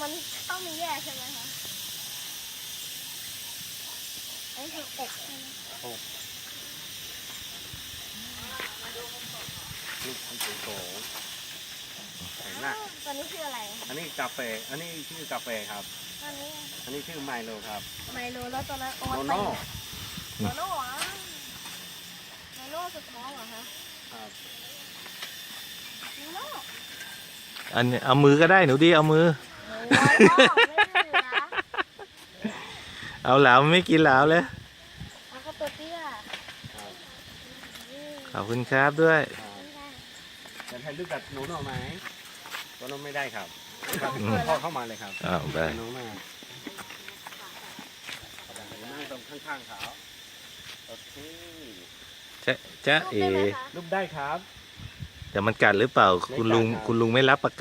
มันต้องมีแยกใช่ไหมคะอันนี้คืออกใช่ไหม ลูกอันโตๆเห็นหน้า ตัวนี้คืออะไร อันนี้กาแฟอันนี้ชื่อกาแฟครับ อันนี้ อันนี้ชื่อไมโลครับ ไมโลแล้วตัวนั้นโอ โน วัล โน่ โนโน่เหรอโนโน่สุดท้องเหรอคะ ครับ โนโน่ อันนี้เอามือก็ได้หนูดีเอามือ โอ้ยพ่อไม่ดื้อนะ เอาเหลาไม่กินเหลาเลย แล้วก็ตัวเตี้ย ครับ ขอบคุณครับด้วย ครับ ไม่ได้ จะให้ลูกกับหนูหน่อไหมตัวน้องไม่ได้ครับครับพ่อเข้ามาเลยครับ อ้าวไป หนูมานั่งตรงข้างๆเขาโอเค จ๊ะเอ๋ รูปได้ไหมคะ รูปได้ครับ แต่มันกัดหรือเปล่า คุณลุงไม่รับประกัน